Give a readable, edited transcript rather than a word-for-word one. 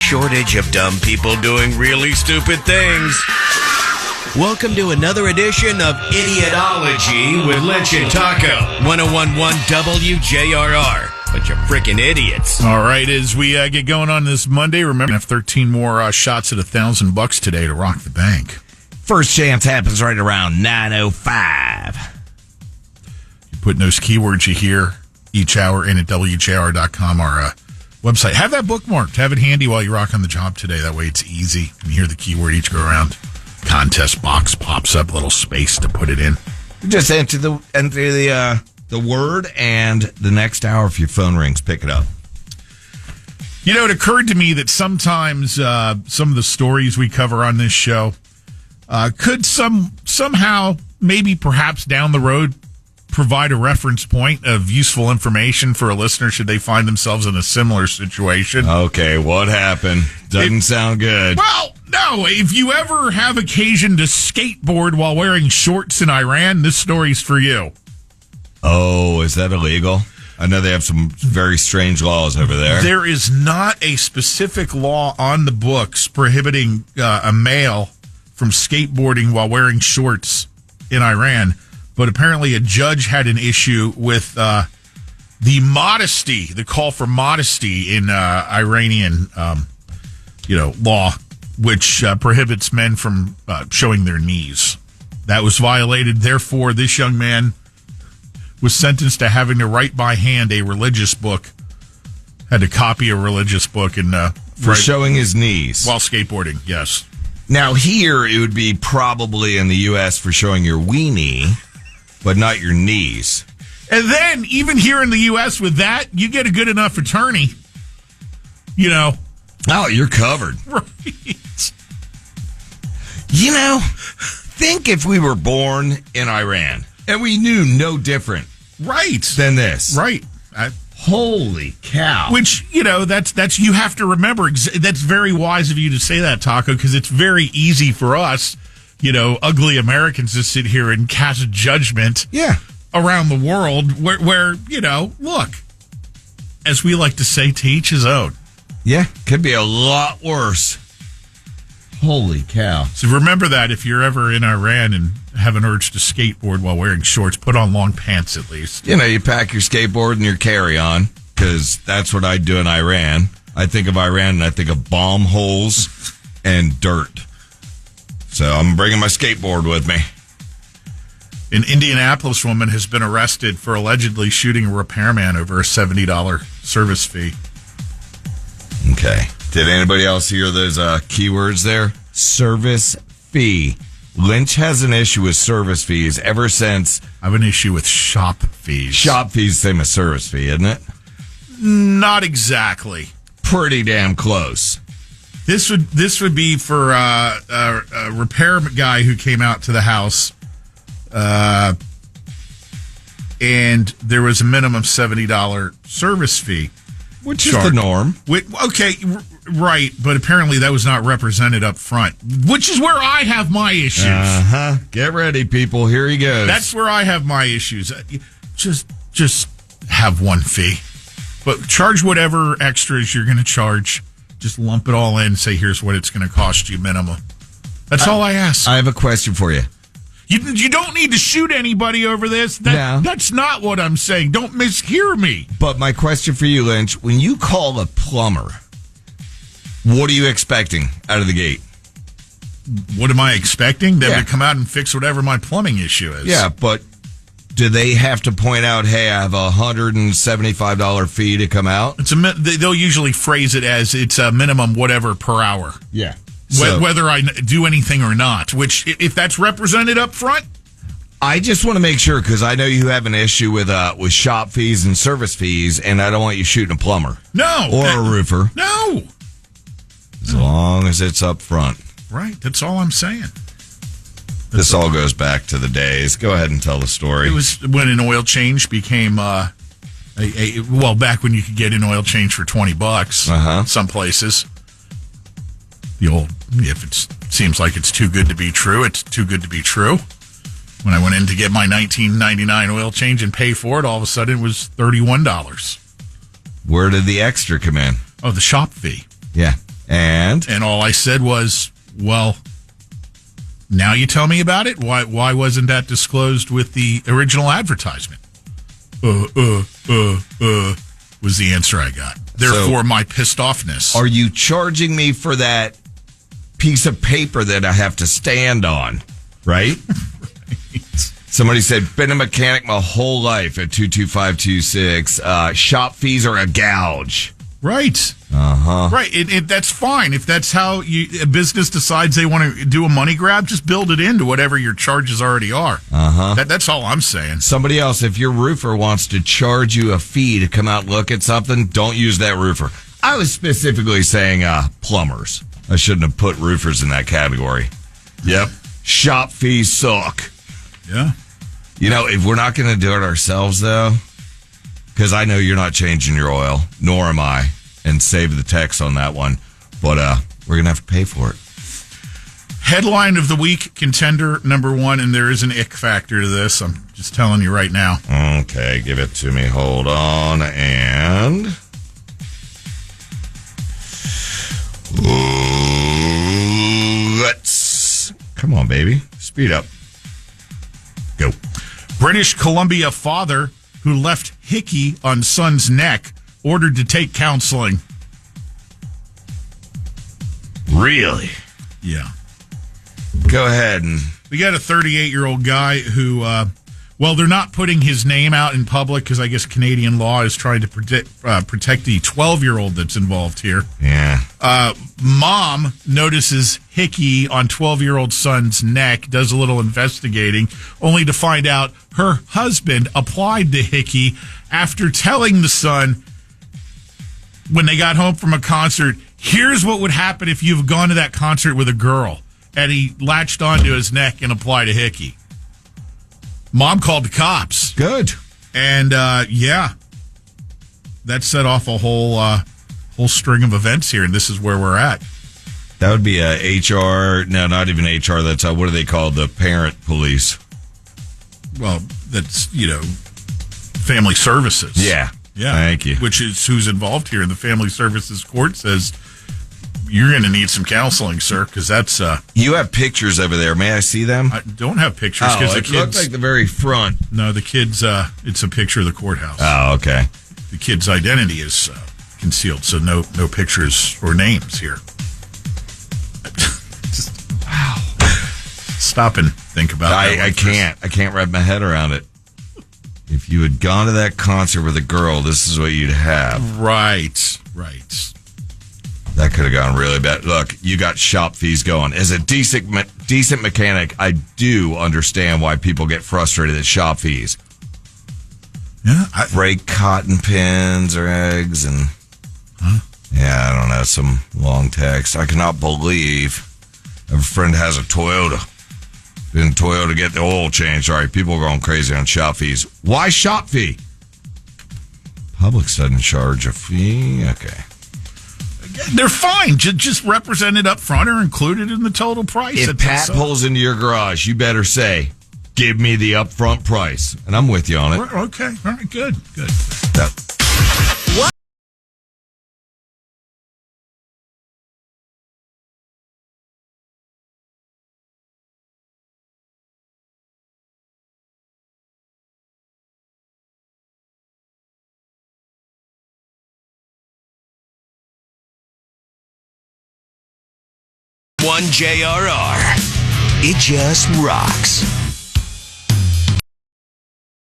shortage of dumb people doing really stupid things. Welcome to another edition of Idiotology with Lynch and Taco. 101.1 WJRR. Bunch of frickin' idiots. All right, as we get going on this Monday, remember, we have 13 more shots at $1,000 today to rock the bank. First chance happens right around 9:05. You put those keywords you hear each hour in at WJR.com, our website. Have that bookmarked. Have it handy while you rock on the job today. That way it's easy. You hear the keyword each go around. Contest box pops up, little space to put it in. Just enter the word, and the next hour, if your phone rings, pick it up. You know, it occurred to me that sometimes some of the stories we cover on this show could somehow, maybe perhaps down the road, provide a reference point of useful information for a listener should they find themselves in a similar situation. Okay, what happened? Doesn't sound good. Well, no. If you ever have occasion to skateboard while wearing shorts in Iran, this story's for you. Oh, is that illegal? I know they have some very strange laws over there. There is not a specific law on the books prohibiting a male from skateboarding while wearing shorts in Iran. But apparently a judge had an issue with the call for modesty in Iranian, law, which prohibits men from showing their knees. That was violated. Therefore, this young man was sentenced to having to write by hand a religious book. Had to copy a religious book and for showing his knees while skateboarding. Yes. Now here it would be probably in the U.S. for showing your weenie, but not your knees. And then, even here in the U.S. with that, you get a good enough attorney, you know. Oh, you're covered. Right. You know, think if we were born in Iran and we knew no different than this. Right. Holy cow. Which, you know, that's you have to remember. That's very wise of you to say that, Taco, because it's very easy for us, you know, ugly Americans to sit here and cast judgment around the world where, you know, look, as we like to say, to each his own. Yeah, could be a lot worse. Holy cow. So remember that if you're ever in Iran and have an urge to skateboard while wearing shorts, put on long pants at least. You know, you pack your skateboard and your carry-on, because that's what I do in Iran. I think of Iran and I think of bomb holes and dirt. So I'm bringing my skateboard with me. An Indianapolis woman has been arrested for allegedly shooting a repairman over a $70 service fee. Okay. Did anybody else hear those keywords there? Service fee. Lynch has an issue with service fees ever since. I have an issue with shop fees. Shop fees, same as service fee, isn't it? Not exactly. Pretty damn close. This would be for a repair guy who came out to the house, and there was a minimum $70 service fee. Which is the norm. Okay, right, but apparently that was not represented up front, which is where I have my issues. Uh-huh. Get ready, people. Here he goes. That's where I have my issues. Just have one fee. But charge whatever extras you're going to charge. Just lump it all in and say, here's what it's going to cost you minimum. That's all I ask. I have a question for you. You don't need to shoot anybody over this. That's not what I'm saying. Don't mishear me. But my question for you, Lynch, when you call a plumber, what are you expecting out of the gate? What am I expecting? Them to come out and fix whatever my plumbing issue is. Yeah, but do they have to point out, hey, I have a $175 fee to come out? They'll usually phrase it as it's a minimum whatever per hour. Yeah. Whether I do anything or not, which if that's represented up front. I just want to make sure, because I know you have an issue with shop fees and service fees, and I don't want you shooting a plumber. No. Or a roofer. No. As long as it's up front. Right. That's all I'm saying. This all goes back to the days. Go ahead and tell the story. It was when an oil change became back when you could get an oil change for $20 some places. The old, if it seems like it's too good to be true, it's too good to be true. When I went in to get my $19.99 oil change and pay for it, all of a sudden it was $31. Where did the extra come in? Oh, the shop fee. Yeah. And all I said was, well, now you tell me about it? Why wasn't that disclosed with the original advertisement? Was the answer I got. Therefore, my pissed offness. Are you charging me for that piece of paper that I have to stand on? Right? Somebody said, been a mechanic my whole life at 22526. Shop fees are a gouge. Right. Uh-huh. Right. That's fine. If that's how a business decides they want to do a money grab, just build it into whatever your charges already are. Uh-huh. That's all I'm saying. Somebody else, if your roofer wants to charge you a fee to come out and look at something, don't use that roofer. I was specifically saying plumbers. I shouldn't have put roofers in that category. Yep. Shop fees suck. Yeah. You know, if we're not going to do it ourselves, though, because I know you're not changing your oil, nor am I, and save the text on that one, but we're going to have to pay for it. Headline of the week, contender number one, and there is an ick factor to this. I'm just telling you right now. Okay, give it to me. Hold on, and... let's... come on, baby. Speed up. Go. British Columbia father who left Hickey on son's neck ordered to take counseling. Really? Yeah. Go ahead. And we got a 38-year-old guy who, they're not putting his name out in public because I guess Canadian law is trying to protect the 12-year-old that's involved here. Yeah. Mom notices Hickey on 12-year-old son's neck, does a little investigating, only to find out her husband applied to Hickey after telling the son when they got home from a concert, here's what would happen if you've gone to that concert with a girl. And he latched onto his neck and applied to Hickey. Mom called the cops. Good. And, that set off a whole string of events here, and this is where we're at. That would be a HR. No, not even HR. That's what do they call the parent police? Well, that's, family services. Yeah. Yeah. Thank you. Which is who's involved here. And the family services court says, you're going to need some counseling, sir, because that's... you have pictures over there. May I see them? I don't have pictures because the kids... look like the very front. No, the kids... it's a picture of the courthouse. Oh, okay. The kid's identity is concealed, so no pictures or names here. Wow. Stop and think about that. I can't wrap my head around it. If you had gone to that concert with a girl, this is what you'd have. Right. That could have gone really bad. Look, you got shop fees going. As a decent mechanic, I do understand why people get frustrated at shop fees. Yeah. Break cotton pins or eggs and... Huh? Yeah, I don't know, some long text. I cannot believe I have a friend has a Toyota. Been Toyota to get the oil changed. All right, people are going crazy on shop fees. Why shop fee? Public doesn't charge a fee. Okay. They're fine. Just represented up front or included in the total price. If Pat pulls into your garage, you better say, give me the upfront price. And I'm with you on it. Okay. All right, good. What? One JRR. It just rocks.